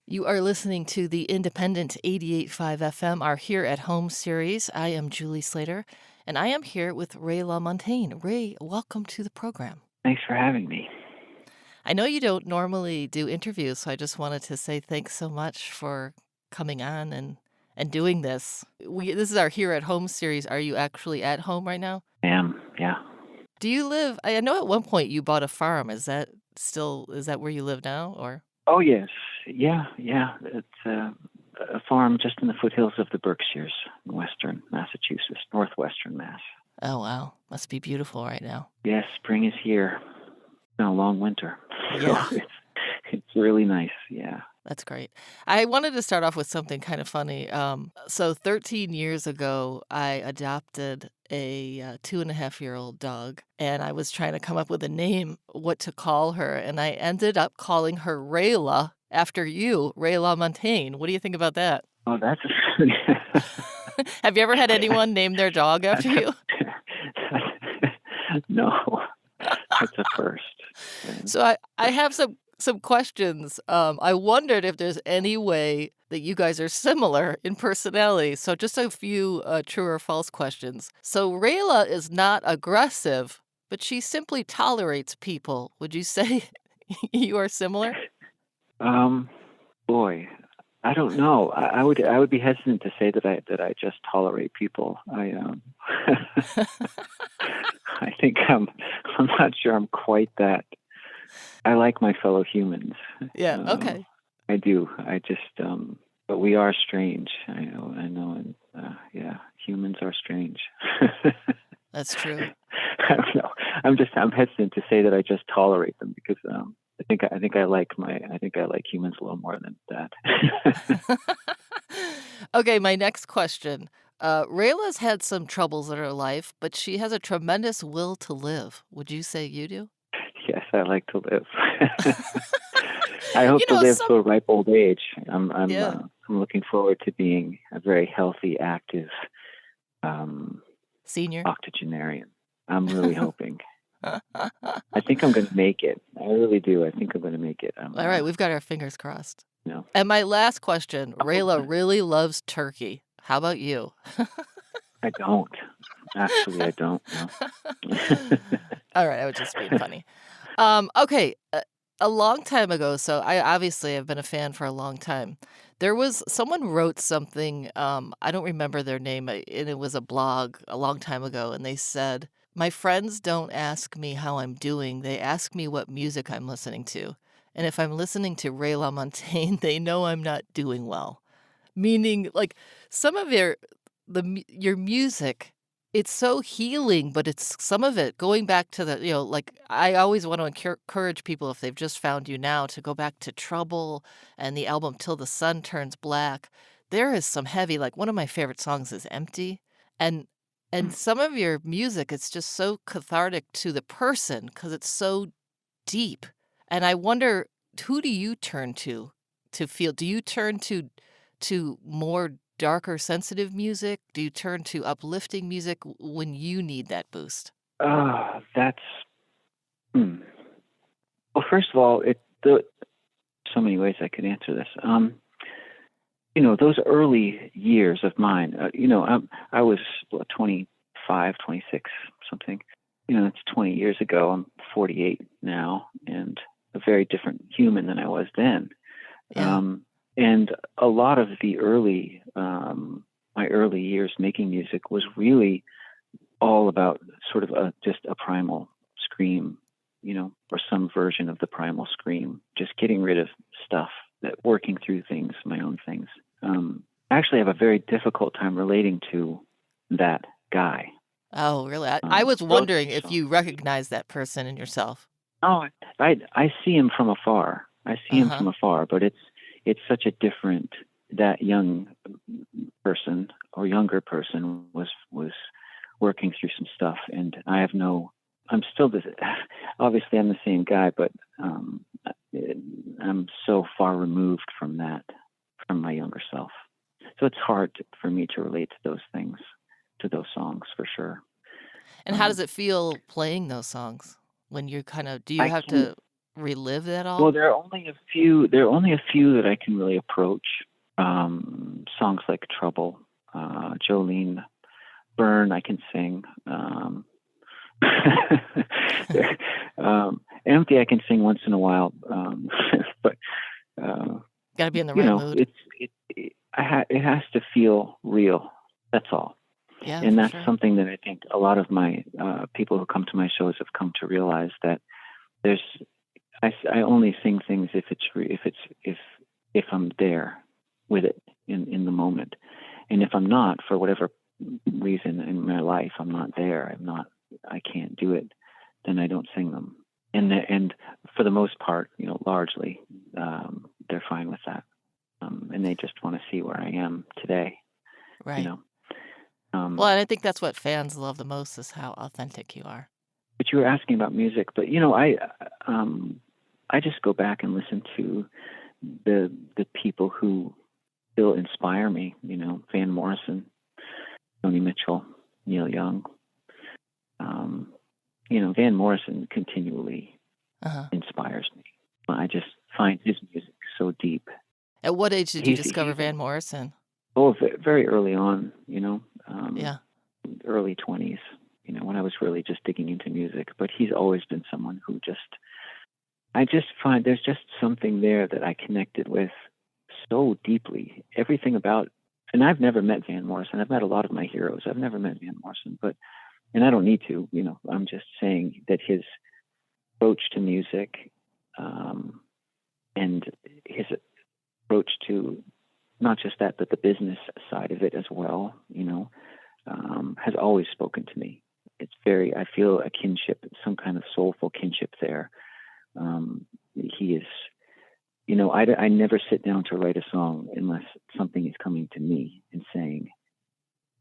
You are listening to the Independent 88.5 FM, our Here at Home series. I am Julie Slater, and I am here with Ray Lamontagne. Ray, welcome to the program. Thanks for having me. I know you don't normally do interviews, so I just wanted to say thanks so much for coming on and doing this. This is our Here at Home series. Are you actually at home right now? I am, yeah. Do you live? I know at one point you bought a farm. Is that where you live now, or? Oh, yes. Yeah. It's a farm just in the foothills of the Berkshires, in western Massachusetts, northwestern Mass. Oh, wow. Must be beautiful right now. Yes, spring is here. It's been a long winter. Yeah. So it's really nice, yeah. That's great. I wanted to start off with something kind of funny. So 13 years ago, I adopted a 2.5-year-old dog, and I was trying to come up with a name, what to call her, and I ended up calling her Rayla after you, Ray Lamontagne. What do you think about that? Oh, that's Have you ever had anyone name their dog after you? No, that's a first. So I have some questions. I wondered if there's any way that you guys are similar in personality. So just a few true or false questions. So Rayla is not aggressive, but she simply tolerates people. Would you say you are similar? Boy, I don't know. I would be hesitant to say that I just tolerate people. I think I'm not sure I'm quite that. I like my fellow humans. Yeah. Okay. I do. I just but we are strange. I know, and yeah, humans are strange. That's true. I don't know. I'm hesitant to say that I just tolerate them because I think I like humans a little more than that. Okay, my next question. Rayla's had some troubles in her life, but she has a tremendous will to live. Would you say you do? Yes, I like to live. I hope to live to a ripe old age. Yeah. I'm looking forward to being a very healthy, active Senior. octogenarian. I'm really hoping. I think I'm going to make it. I really do. I think I'm going to make it. All right, we've got our fingers crossed. No. And my last question, Rayla really loves turkey. How about you? I don't. Actually, I don't. No. All right, I was just being funny. Okay, a long time ago, so I obviously have been a fan for a long time. Someone wrote something, I don't remember their name, and it was a blog a long time ago, and they said, "My friends don't ask me how I'm doing, they ask me what music I'm listening to. And if I'm listening to Ray LaMontagne, they know I'm not doing well." Meaning, like, some of your music, it's so healing, but it's some of it going back to like, I always want to encourage people if they've just found you now to go back to Trouble and the album Till the Sun Turns Black. There is some heavy, like one of my favorite songs is Empty. And some of your music, it's just so cathartic to the person because it's so deep. And I wonder, who do you turn to feel? Do you turn to more darker, sensitive music? Do you turn to uplifting music when you need that boost? That's. Well, first of all, so many ways I could answer this. Those early years of mine. I was 25, 26, something. That's 20 years ago. I'm 48 now, and a very different human than I was then. Yeah. And a lot of the my early years making music was really all about sort of just a primal scream, or some version of the primal scream, just getting rid of stuff, working through things, my own things. I actually have a very difficult time relating to that guy. Oh, really? I was Wrote wondering these if you songs. recognize that person in yourself. Oh, I see him from afar. But it's such a different. That young person or younger person was working through some stuff, and I'm still this. Obviously, I'm the same guy, but I'm so far removed from my younger self. So it's hard for me to relate to those things, to those songs for sure. And how does it feel playing those songs when you do you I have can to relive that Well, all? there are only a few. There are only a few that I can really approach. Songs like "Trouble," "Jolene," "Burn." I can sing. There- "Empty." I can sing once in a while, but uh, Gotta be in the right mood. it has to feel real. That's all. Yeah, And for that's sure. something that I think a lot of my people who come to my shows have come to realize that there's I only sing things if it's if I'm there with it in the moment, and if I'm not, for whatever reason in my life, I'm not there. I can't do it. Then I don't sing them. And for the most part, largely, they're fine with that, and they just want to see where I am today. You Right. know. Well, Um, and I think that's what fans love the most is how authentic you are. but you were asking about music, but um, I just go back and listen to the people who still inspire me. Van Morrison, Joni Mitchell, Neil Young. Um, Van Morrison continually Uh-huh. inspires me. I just find his music so deep. At what age did you discover He's Van Morrison? very early on. Yeah. Early 20s. When I was really just digging into music. But he's always been someone who I just find there's just something there that I connected with so deeply. Everything about, and I've never met Van Morrison. I've met a lot of my heroes. I've never met Van Morrison, and I don't need to. I'm just saying that his approach to music, um, and his approach to not just that, but the business side of it as well, has always spoken to me. I feel a kinship, some kind of soulful kinship there. He is, I never sit down to write a song unless something is coming to me and saying,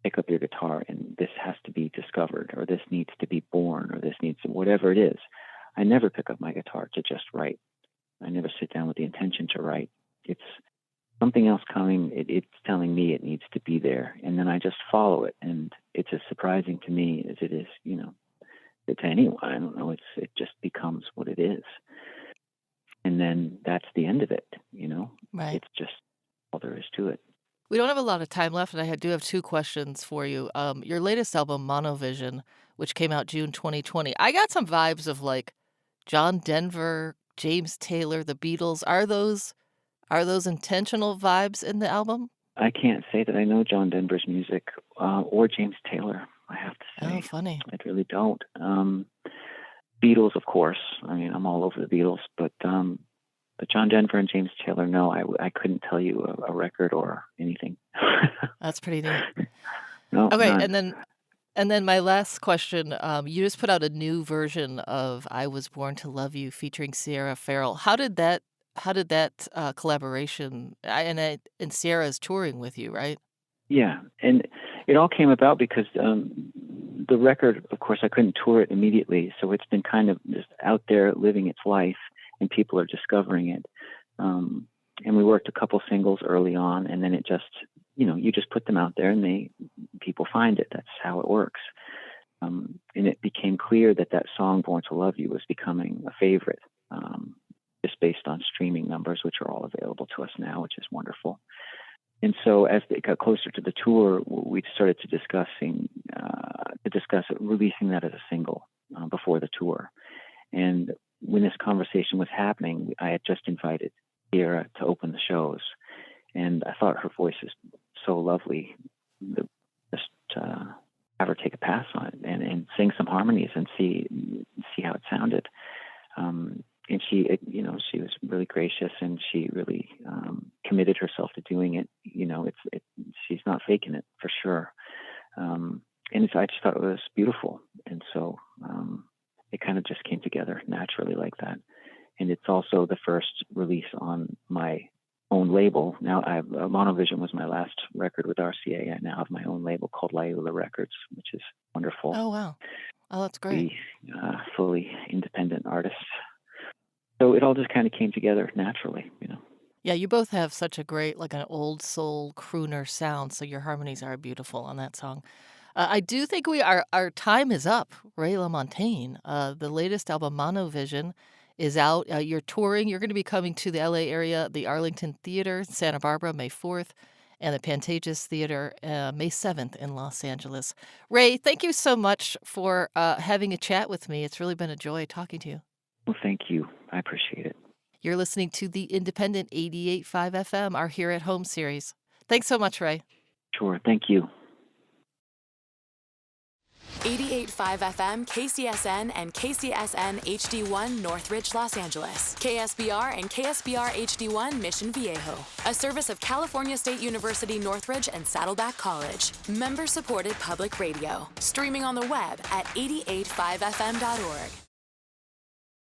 pick up your guitar and this has to be discovered, or this needs to be born, or this needs to, whatever it is. I never pick up my guitar to just write. I never sit down with the intention to write. It's something else coming. It's telling me it needs to be there. And then I just follow it. And it's as surprising to me as it is, to anyone. I don't know. It just becomes what it is. And then that's the end of it. Right. It's just all there is to it. We don't have a lot of time left, and do have 2 questions for you. Your latest album, Monovision, which came out June 2020, I got some vibes of, like, John Denver, James Taylor, The Beatles. Are those intentional vibes in the album? I can't say that I know John Denver's music or James Taylor, I have to Oh, say. funny. I really don't. Beatles, of course. I mean, I'm all over the Beatles, but John Denver and James Taylor, no, I couldn't tell you a record or anything. That's pretty neat. No, Okay, none. and then my last question, you just put out a new version of "I Was Born to Love You" featuring Sierra Farrell. How did that collaboration and Sierra's touring with you, right? Yeah, and it all came about because the record, of course, I couldn't tour it immediately, so it's been kind of just out there living its life, and people are discovering it. And we worked a couple singles early on, and then it just, you just put them out there, and people find it. That's how it works. And it became clear that that song "Born to Love You" was becoming a favorite, just based on streaming numbers, which are all available to us now, which is wonderful. And so as it got closer to the tour, we started to discuss releasing that as a single before the tour. And when this conversation was happening, I had just invited Sierra to open the shows, and I thought her voice is so lovely. Just have her take a pass on it and sing some harmonies and see how it sounded. And she was really gracious, and she really committed herself to doing it. She's not faking it for sure. I just thought it was beautiful, and so it kind of just came together naturally like that. And it's also the first release on my own label. Now, Monovision was my last record with RCA. I now have my own label called Laila Records, which is wonderful. Oh, wow. Oh, that's great. Be fully independent artists. So it all just kind of came together naturally. Yeah, you both have such a great, like, an old soul crooner sound, so your harmonies are beautiful on that song. I do think our time is up. Ray Lamontagne, the latest album, Monovision, is out. You're touring. You're going to be coming to the LA area, the Arlington Theater, Santa Barbara, May 4th, and the Pantages Theater, May 7th in Los Angeles. Ray, thank you so much for having a chat with me. It's really been a joy talking to you. Well, thank you. I appreciate it. You're listening to the Independent 88.5 FM, our Here at Home series. Thanks so much, Ray. Sure. Thank you. 88.5 FM, KCSN, and KCSN HD1 Northridge, Los Angeles. KSBR and KSBR HD1 Mission Viejo. A service of California State University Northridge and Saddleback College. Member-supported public radio. Streaming on the web at 885fm.org.